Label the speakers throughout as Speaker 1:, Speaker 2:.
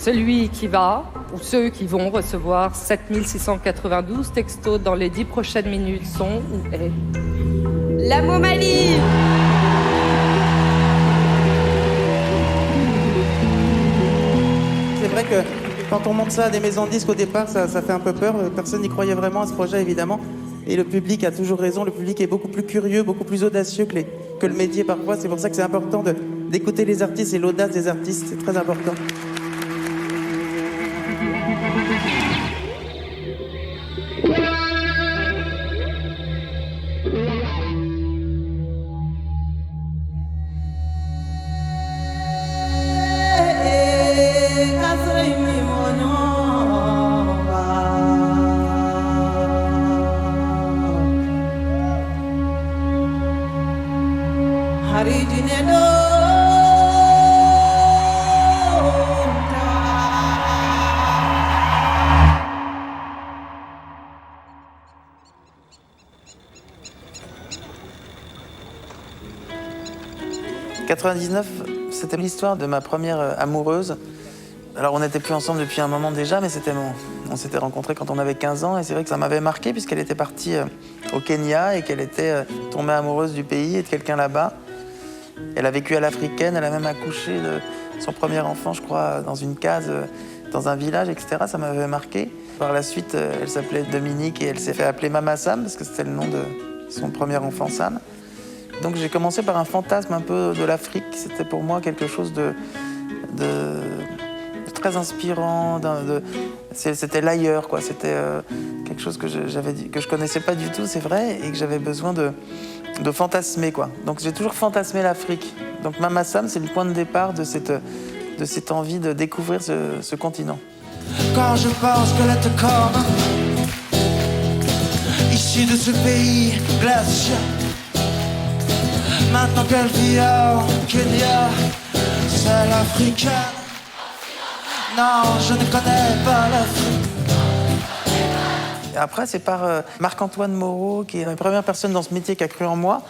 Speaker 1: Celui qui va, ou ceux qui vont recevoir 7692 textos dans les 10 prochaines minutes sont ou est la Momalie.
Speaker 2: C'est vrai que quand on monte ça à des maisons de disques au départ, ça fait un peu peur. Personne n'y croyait vraiment à ce projet, évidemment. Et le public a toujours raison. Le public est beaucoup plus curieux, beaucoup plus audacieux que le métier parfois. C'est pour ça que c'est important d'écouter les artistes et l'audace des artistes. C'est très important. « 99, c'était l'histoire de ma première amoureuse. Alors on n'était plus ensemble depuis un moment déjà, mais on s'était rencontrés quand on avait 15 ans et c'est vrai que ça m'avait marqué puisqu'elle était partie au Kenya et qu'elle était tombée amoureuse du pays et de quelqu'un là-bas. Elle a vécu à l'africaine, elle a même accouché de son premier enfant, je crois, dans une case, dans un village, etc. Ça m'avait marqué. Par la suite, elle s'appelait Dominique et elle s'est fait appeler Mama Sam parce que c'était le nom de son premier enfant, Sam. Donc j'ai commencé par un fantasme un peu de l'Afrique. C'était pour moi quelque chose de très inspirant. C'était l'ailleurs, quoi. C'était quelque chose que je connaissais pas du tout, c'est vrai, et que j'avais besoin de fantasmer, quoi. Donc j'ai toujours fantasmé l'Afrique. Donc Mama Sam, c'est le point de départ de cette envie de découvrir ce continent.
Speaker 3: Quand je pense qu'elle est comme issue de ce pays glacial. Maintenant qu'elle vit au Kenya, c'est l'africaine. Non, je ne connais pas l'Afrique.
Speaker 2: Et après, c'est par Marc-Antoine Moreau, qui est la première personne dans ce métier qui a cru en moi,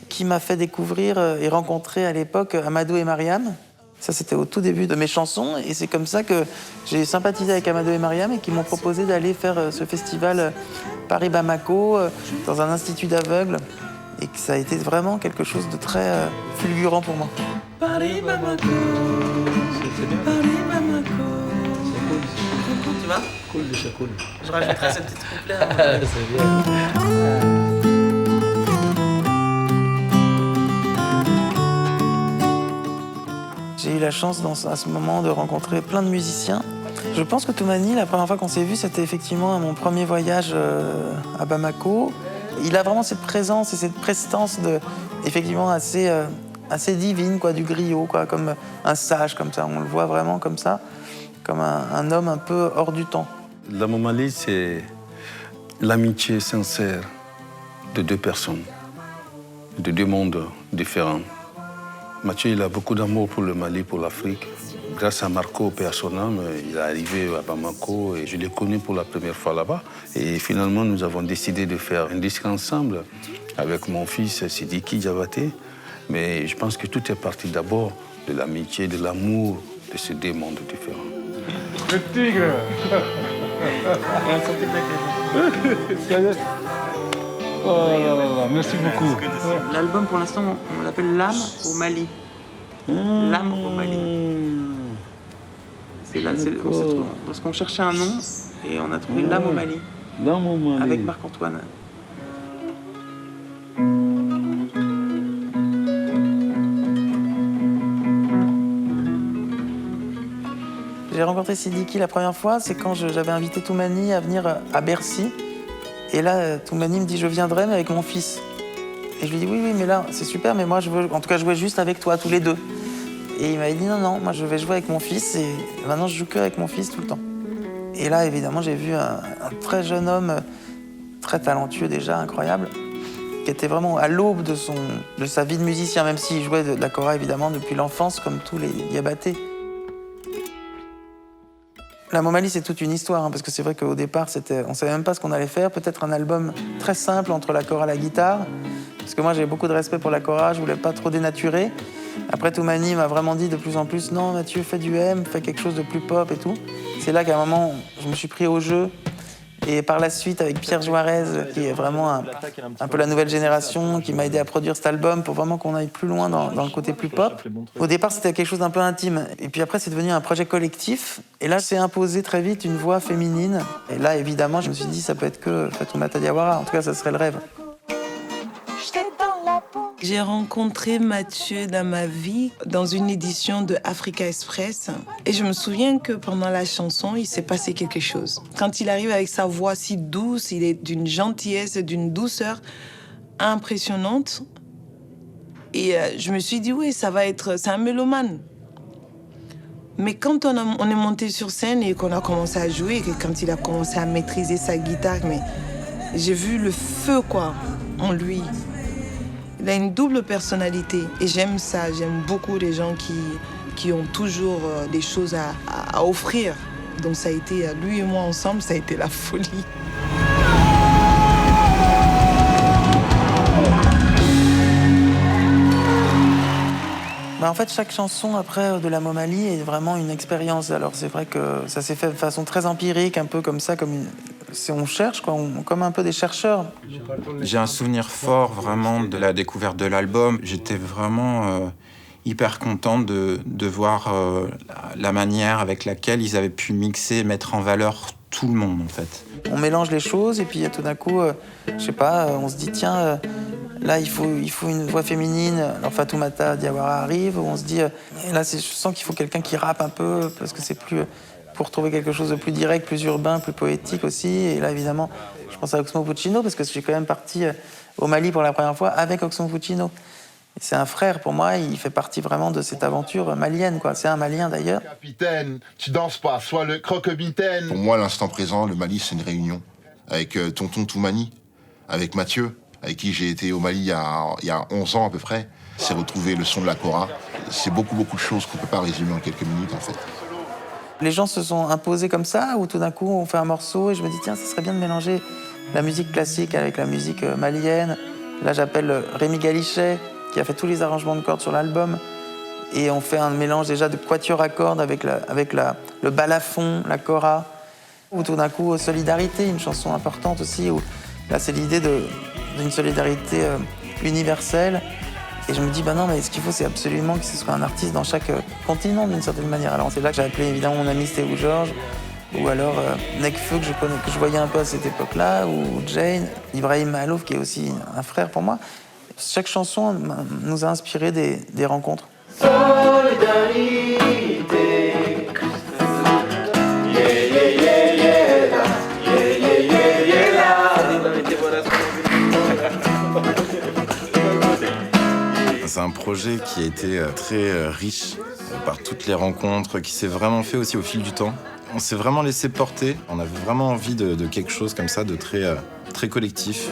Speaker 2: qui m'a fait découvrir et rencontrer à l'époque Amadou et Mariam. Ça, c'était au tout début de mes chansons, et c'est comme ça que j'ai sympathisé avec Amadou et Mariam et qui m'ont proposé d'aller faire ce festival Paris-Bamako dans un institut d'aveugles. Et que ça a été vraiment quelque chose de très fulgurant pour moi.
Speaker 3: Paris-Bamako, Paris-Bamako. C'est cool, tu vois?
Speaker 4: Cool, c'est cool.
Speaker 3: Je rajouterai ce petit couplet.
Speaker 4: C'est bien.
Speaker 2: J'ai eu la chance à ce moment de rencontrer plein de musiciens. Je pense que Toumani, la première fois qu'on s'est vu, c'était effectivement à mon premier voyage à Bamako. Il a vraiment cette présence et cette prestance effectivement assez divine, quoi, du griot, quoi, comme un sage, comme ça. On le voit vraiment comme ça, comme un homme un peu hors du temps.
Speaker 5: La Momalie, c'est l'amitié sincère de deux personnes, de deux mondes différents. Mathieu, il a beaucoup d'amour pour le Mali, pour l'Afrique. Grâce à Marco, paix à son âme, il est arrivé à Bamako et je l'ai connu pour la première fois là-bas. Et finalement, nous avons décidé de faire un disque ensemble avec mon fils Sidiki Diabaté. Mais je pense que tout est parti d'abord de l'amitié, de l'amour de ces deux mondes différents.
Speaker 6: Le tigre. Oh là là, merci beaucoup.
Speaker 2: L'album, pour l'instant, on l'appelle L'âme au Mali. L'âme au Mali. C'est là, parce qu'on cherchait un nom et on a trouvé L'âme au Mali.
Speaker 6: L'âme au Mali.
Speaker 2: Avec Marc-Antoine. J'ai rencontré Sidiki la première fois, c'est quand j'avais invité Toumani à venir à Bercy. Et là, Toumani me dit, je viendrai, mais avec mon fils. Et je lui dis, oui, mais là, c'est super, mais moi, je veux en tout cas jouer juste avec toi, tous les deux. Et il m'avait dit, non, moi, je vais jouer avec mon fils, et maintenant, je joue que avec mon fils tout le temps. Et là, évidemment, j'ai vu un très jeune homme, très talentueux déjà, incroyable, qui était vraiment à l'aube de sa vie de musicien, même s'il jouait de la kora, évidemment, depuis l'enfance, comme tous les Diabatés. La Momalie, c'est toute une histoire, parce que c'est vrai qu'au départ, on ne savait même pas ce qu'on allait faire. Peut-être un album très simple entre la kora et la guitare, parce que moi, j'ai beaucoup de respect pour la kora, je ne voulais pas trop dénaturer. Après, Toumani m'a vraiment dit de plus en plus, non, Mathieu, fais du M, fais quelque chose de plus pop et tout. C'est là qu'à un moment, je me suis pris au jeu. Et par la suite, avec Pierre Juarez, qui est vraiment un peu la nouvelle génération, qui m'a aidé à produire cet album pour vraiment qu'on aille plus loin dans le côté plus pop. Au départ, c'était quelque chose d'un peu intime. Et puis après, c'est devenu un projet collectif. Et là, s'est imposé très vite une voix féminine. Et là, évidemment, je me suis dit, ça peut être que Fatoumata Diawara. En tout cas, ça serait le rêve.
Speaker 7: J'ai rencontré Mathieu dans ma vie dans une édition de Africa Express. Et je me souviens que pendant la chanson, il s'est passé quelque chose. Quand il arrive avec sa voix si douce, il est d'une gentillesse, d'une douceur impressionnante. Et je me suis dit, oui, c'est un mélomane. Mais quand on est monté sur scène et qu'on a commencé à jouer, et quand il a commencé à maîtriser sa guitare, mais j'ai vu le feu, quoi, en lui. Il a une double personnalité et j'aime ça. J'aime beaucoup les gens qui ont toujours des choses à offrir. Donc ça a été, lui et moi ensemble, ça a été la folie.
Speaker 2: En fait, chaque chanson après de la Momali est vraiment une expérience. Alors c'est vrai que ça s'est fait de façon très empirique, un peu comme ça, on cherche, quoi, comme un peu des chercheurs.
Speaker 8: J'ai un souvenir fort vraiment de la découverte de l'album. J'étais vraiment hyper content de voir la manière avec laquelle ils avaient pu mixer et mettre en valeur tout le monde en fait.
Speaker 2: On mélange les choses et puis tout d'un coup, je sais pas, on se dit tiens, là il faut une voix féminine. Alors Fatoumata Diawara arrive, on se dit, là je sens qu'il faut quelqu'un qui rappe un peu parce que c'est plus... pour trouver quelque chose de plus direct, plus urbain, plus poétique aussi. Et là, évidemment, je pense à Oxmo Puccino, parce que je suis quand même parti au Mali pour la première fois avec Oxmo Puccino. C'est un frère pour moi, il fait partie vraiment de cette aventure malienne, quoi. C'est un Malien d'ailleurs.
Speaker 9: Capitaine, tu danses pas, soit le croque-mitaine.
Speaker 10: Pour moi, l'instant présent, le Mali, c'est une réunion. Avec tonton Toumani, avec Mathieu, avec qui j'ai été au Mali il y a 11 ans à peu près. C'est retrouver le son de la kora. C'est beaucoup de choses qu'on peut pas résumer en quelques minutes, en fait.
Speaker 2: Les gens se sont imposés comme ça, ou tout d'un coup on fait un morceau et je me dis tiens, ça serait bien de mélanger la musique classique avec la musique malienne. Là j'appelle Rémi Galichet qui a fait tous les arrangements de cordes sur l'album et on fait un mélange déjà de quatuor à cordes avec le balafon, la kora. Ou tout d'un coup Solidarité, une chanson importante aussi, où là c'est l'idée d'une solidarité universelle. Et je me dis, non, mais ce qu'il faut, c'est absolument que ce soit un artiste dans chaque continent, d'une certaine manière. Alors c'est là que j'ai appelé évidemment mon ami Stéou Georges, ou alors Nekfeu, que je voyais un peu à cette époque-là, ou Jane, Ibrahim Malouf, qui est aussi un frère pour moi. Chaque chanson nous a inspiré des rencontres.
Speaker 3: Solidarité.
Speaker 8: C'est un projet qui a été très riche par toutes les rencontres, qui s'est vraiment fait aussi au fil du temps. On s'est vraiment laissé porter, on avait vraiment envie de quelque chose comme ça, de très collectif.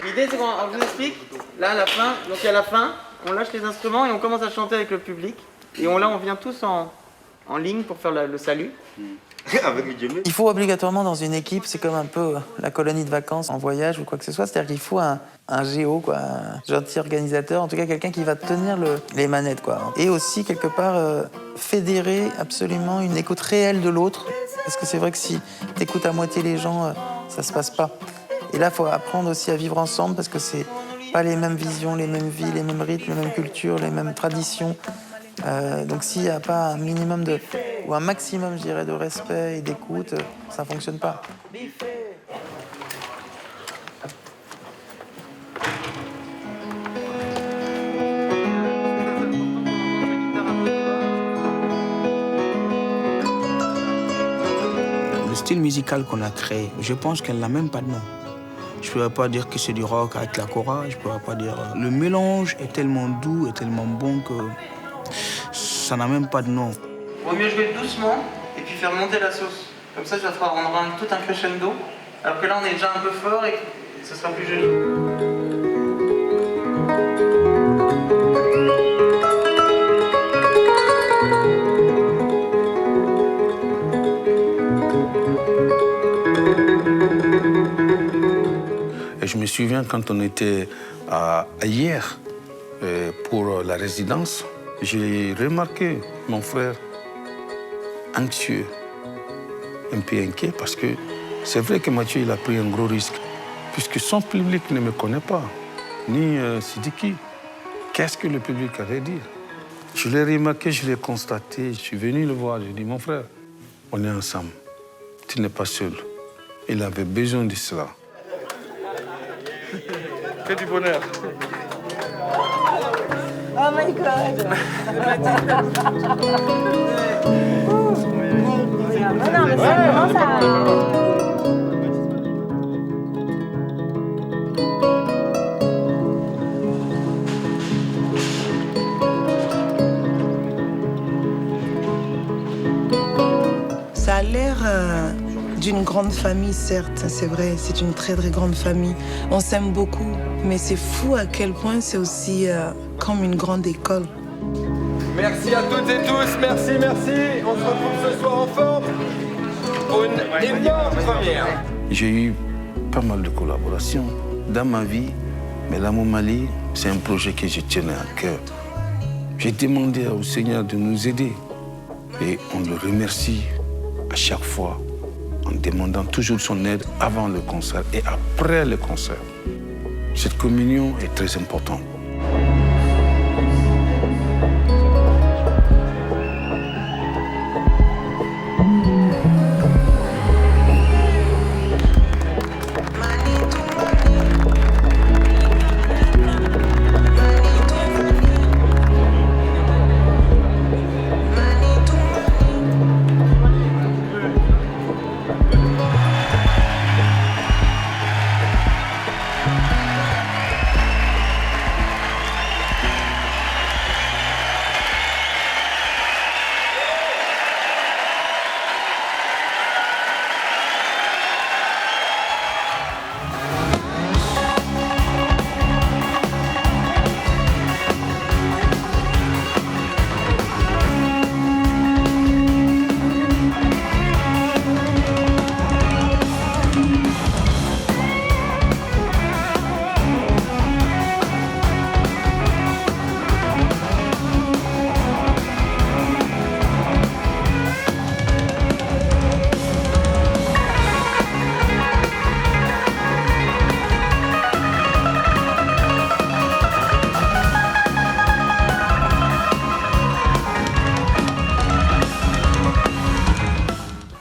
Speaker 2: L'idée, c'est qu'on vous explique, là, à la fin, donc à la fin, on lâche les instruments et on commence à chanter avec le public. Et on vient tous en ligne pour faire le salut. Il faut obligatoirement dans une équipe, c'est comme un peu la colonie de vacances en voyage ou quoi que ce soit, c'est-à-dire qu'il faut un géo, quoi, un gentil organisateur, en tout cas quelqu'un qui va tenir les manettes, quoi. Et aussi quelque part fédérer absolument une écoute réelle de l'autre, parce que c'est vrai que si t'écoutes à moitié les gens, ça se passe pas. Et là, il faut apprendre aussi à vivre ensemble, parce que c'est pas les mêmes visions, les mêmes vies, les mêmes rythmes, les mêmes cultures, les mêmes traditions. Donc s'il n'y a pas un minimum ou un maximum, je dirais, de respect et d'écoute, ça ne fonctionne pas.
Speaker 4: Le style musical qu'on a créé, je pense qu'elle n'a même pas de nom. Je ne pourrais pas dire que c'est du rock avec la kora, je ne pourrais pas dire... Le mélange est tellement doux et tellement bon que ça n'a même pas de nom.
Speaker 2: Vaut mieux jouer doucement et puis faire monter la sauce. Comme ça rendra tout un crescendo. Alors que là, on est déjà un peu fort et ce sera plus joli.
Speaker 5: Et je me souviens quand on était à Hier, Et pour la résidence, j'ai remarqué mon frère anxieux, un peu inquiet, parce que c'est vrai que Mathieu il a pris un gros risque, puisque son public ne me connaît pas, ni Sidiki. Qu'est-ce que le public allait dire? Je l'ai remarqué, je l'ai constaté, je suis venu le voir, j'ai dit, mon frère, on est ensemble, tu n'es pas seul. Il avait besoin de cela. Que du bonheur.
Speaker 11: Oh my God. Non, mais ça commence à...
Speaker 7: Ça a l'air d'une grande famille, certes, c'est vrai, c'est une très très grande famille. On s'aime beaucoup, mais c'est fou à quel point c'est aussi comme une grande école.
Speaker 12: Merci à toutes et tous, merci, merci. On se retrouve ce soir en forme pour une énorme première.
Speaker 5: J'ai eu pas mal de collaborations dans ma vie, mais l'Amour Mali, c'est un projet que je tenais à cœur. J'ai demandé au Seigneur de nous aider et on le remercie à chaque fois en demandant toujours son aide avant le concert et après le concert. Cette communion est très importante.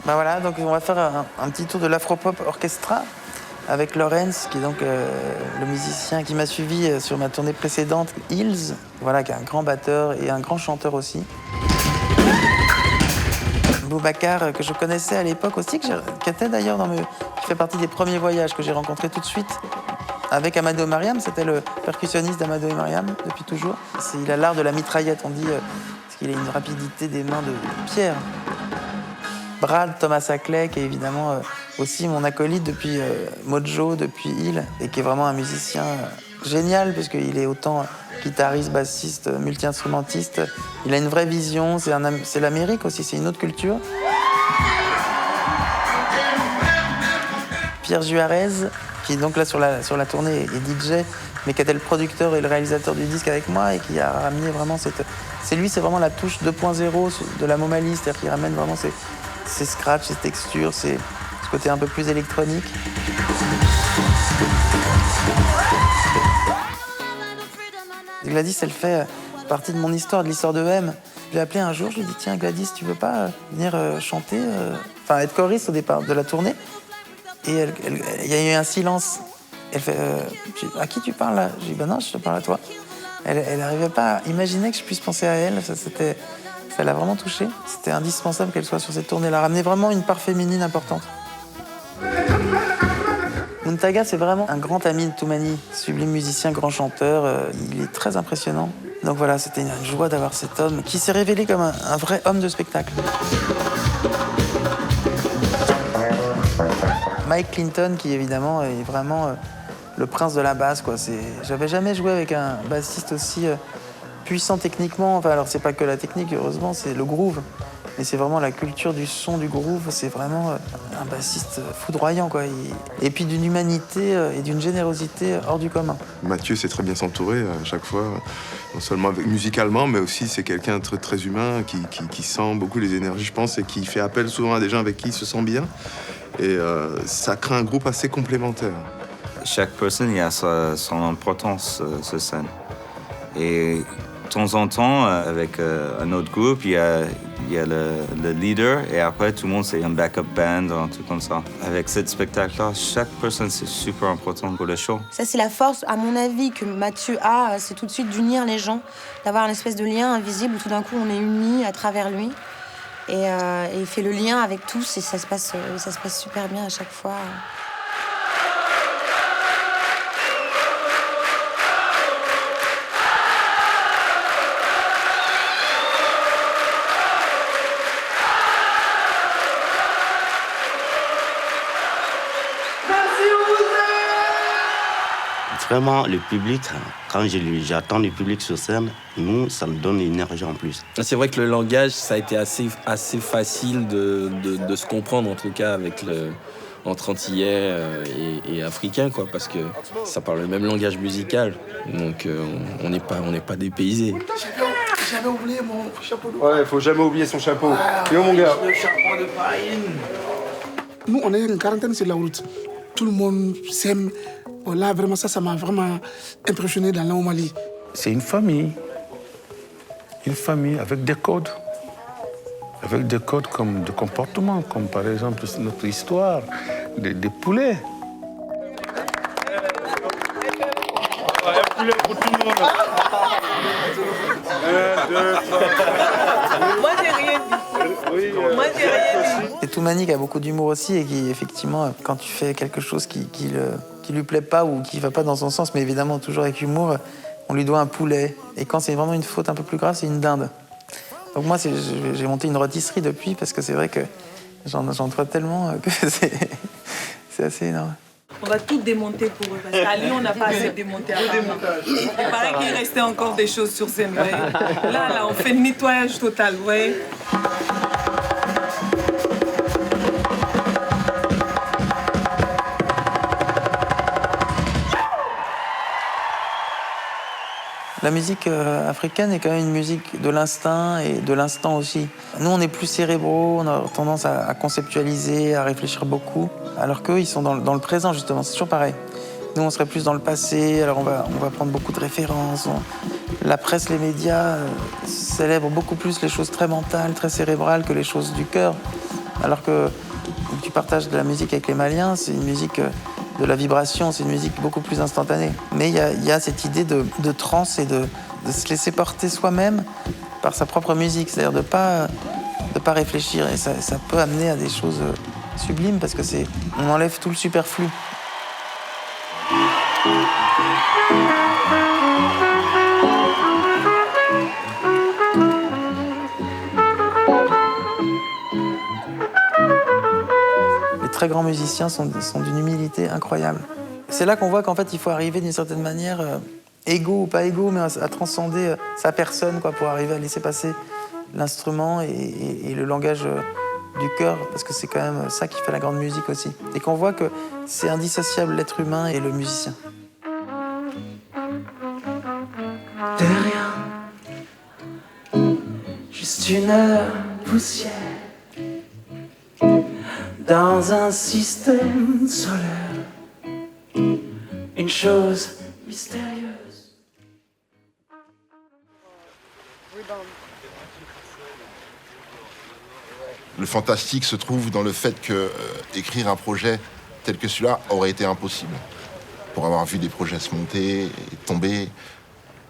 Speaker 2: Ben voilà, donc on va faire un petit tour de l'Afropop Orchestra avec Lorenz, qui est donc le musicien qui m'a suivi sur ma tournée précédente, Hills, voilà, qui est un grand batteur et un grand chanteur aussi. Boubacar, que je connaissais à l'époque aussi, qui était d'ailleurs qui fait partie des premiers voyages que j'ai rencontrés tout de suite avec Amado Mariam. C'était le percussionniste d'Amado et Mariam depuis toujours. Il a l'art de la mitraillette, on dit, parce qu'il a une rapidité des mains de pierre. Brad Thomas Ackley, qui est évidemment aussi mon acolyte depuis Mojo, depuis Hill, et qui est vraiment un musicien génial, parce qu'il est autant guitariste, bassiste, multi-instrumentiste. Il a une vraie vision, c'est l'Amérique aussi, c'est une autre culture. Pierre Juarez, qui est donc là sur la tournée est DJ, mais qui était le producteur et le réalisateur du disque avec moi, et qui a ramené vraiment c'est vraiment la touche 2.0 de la Momali, c'est-à-dire qu'il ramène vraiment ces scratchs, ces textures, ce côté un peu plus électronique. Gladys, elle fait partie de mon histoire, de l'histoire de M. Je l'ai appelée un jour, je lui ai dit, tiens Gladys, tu veux pas venir chanter, être choriste au départ de la tournée? Et il y a eu un silence. Elle fait, à qui tu parles là? J'ai dit, non, je te parle à toi. Elle n'arrivait pas à imaginer que je puisse penser à elle, ça l'a vraiment touchée. C'était indispensable qu'elle soit sur cette tournée. Elle a ramené vraiment une part féminine importante. Muntaga, c'est vraiment un grand ami de Toumani, sublime musicien, grand chanteur. Il est très impressionnant. Donc voilà, c'était une joie d'avoir cet homme qui s'est révélé comme un vrai homme de spectacle. Mike Clinton, qui évidemment est vraiment le prince de la basse, quoi. J'avais jamais joué avec un bassiste aussi puissant techniquement. Enfin, alors c'est pas que la technique, heureusement, c'est le groove. Et c'est vraiment la culture du son, du groove, c'est vraiment un bassiste foudroyant, quoi. Et puis d'une humanité et d'une générosité hors du commun.
Speaker 13: Mathieu sait très bien s'entourer à chaque fois, non seulement musicalement, mais aussi c'est quelqu'un de très, très humain qui sent beaucoup les énergies, je pense, et qui fait appel souvent à des gens avec qui il se sent bien. Et ça crée un groupe assez complémentaire.
Speaker 14: Chaque personne a son importance sur scène. Et de temps en temps, avec un autre groupe, il y a le leader et après tout le monde c'est un backup band, un truc comme ça. Avec ce spectacle-là, chaque personne c'est super important pour le show.
Speaker 15: Ça c'est la force, à mon avis, que Mathieu a, c'est tout de suite d'unir les gens, d'avoir une espèce de lien invisible où tout d'un coup on est unis à travers lui. Et il fait le lien avec tous et ça se passe super bien à chaque fois.
Speaker 16: Vraiment, le public, quand j'attends le public sur scène, nous, ça me donne une énergie en plus.
Speaker 17: C'est vrai que le langage, ça a été assez facile de se comprendre, en tout cas, entre Antillais et Africains, quoi, parce que ça parle le même langage musical. Donc, on n'est pas dépaysés.
Speaker 18: J'avais oublié mon chapeau de...
Speaker 12: Ouais, faut jamais oublier son chapeau. Yo, mon gars.
Speaker 18: Le chapeau de paille. Nous, on est une quarantaine sur la route. Tout le monde s'aime. Bon, là, vraiment, ça m'a vraiment impressionné dans le Mali.
Speaker 5: C'est une famille avec des codes. Avec des codes comme de comportement, comme par exemple notre histoire des poulets.
Speaker 6: Un poulet pour tout le monde.
Speaker 7: Moi, j'ai rien dit. Moi, j'ai rien dit.
Speaker 2: Et Toumani qui a beaucoup d'humour aussi et qui, effectivement, quand tu fais quelque chose qui lui plaît pas ou qui va pas dans son sens, mais évidemment toujours avec humour, on lui doit un poulet. Et quand c'est vraiment une faute un peu plus grave, c'est une dinde. Donc moi, j'ai monté une rôtisserie depuis parce que c'est vrai que j'en dois tellement que c'est assez énorme.
Speaker 7: On va tout démonter pour eux, parce qu'à Lyon, on n'a pas assez démonté à Il paraît qu'il restait encore des choses sur scène, ouais. Là, on fait le nettoyage total, ouais.
Speaker 2: La musique africaine est quand même une musique de l'instinct et de l'instant aussi. Nous, on est plus cérébraux, on a tendance à conceptualiser, à réfléchir beaucoup, alors qu'eux, ils sont dans le présent, justement. C'est toujours pareil. Nous, on serait plus dans le passé, alors on va prendre beaucoup de références. La presse, les médias célèbrent beaucoup plus les choses très mentales, très cérébrales que les choses du cœur. Alors que tu partages de la musique avec les Maliens, c'est une musique de la vibration, c'est une musique beaucoup plus instantanée. Mais il y a cette idée de transe et de se laisser porter soi-même par sa propre musique, c'est-à-dire de pas réfléchir. Et ça peut amener à des choses sublimes parce que on enlève tout le superflu. Les très grands musiciens sont d'une humilité incroyable. C'est là qu'on voit qu'en fait, il faut arriver d'une certaine manière, égaux ou pas égaux, mais à transcender sa personne, quoi, pour arriver à laisser passer l'instrument et le langage du cœur, parce que c'est quand même ça qui fait la grande musique aussi. Et qu'on voit que c'est indissociable, l'être humain et le musicien.
Speaker 3: De rien, juste une poussière dans un système solaire, une chose mystérieuse.
Speaker 10: Le fantastique se trouve dans le fait que écrire un projet tel que celui-là aurait été impossible. Pour avoir vu des projets se monter et tomber,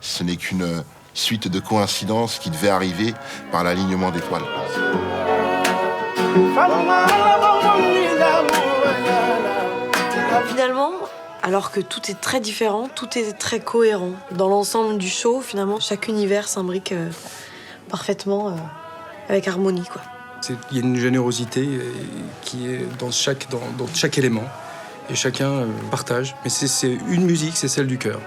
Speaker 10: ce n'est qu'une suite de coïncidences qui devait arriver par l'alignement d'étoiles.
Speaker 19: Finalement, alors que tout est très différent, tout est très cohérent. Dans l'ensemble du show, finalement, chaque univers s'imbrique parfaitement avec harmonie, quoi.
Speaker 20: Il y a une générosité qui est dans chaque élément. Et chacun partage. Mais c'est une musique, c'est celle du cœur.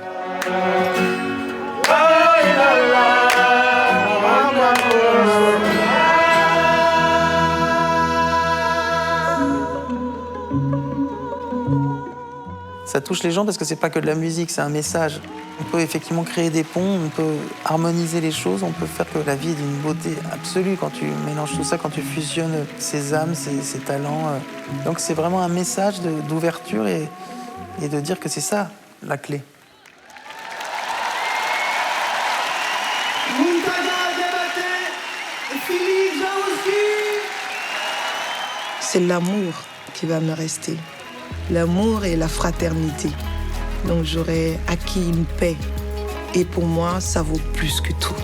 Speaker 2: ça touche les gens parce que c'est pas que de la musique, c'est un message. On peut effectivement créer des ponts, on peut harmoniser les choses, on peut faire que la vie est d'une beauté absolue quand tu mélanges tout ça, quand tu fusionnes ces âmes, ces talents. Donc c'est vraiment un message d'ouverture et de dire que c'est ça la clé.
Speaker 7: C'est l'amour qui va me rester. L'amour et la fraternité. Donc j'aurais acquis une paix. Et pour moi, ça vaut plus que tout.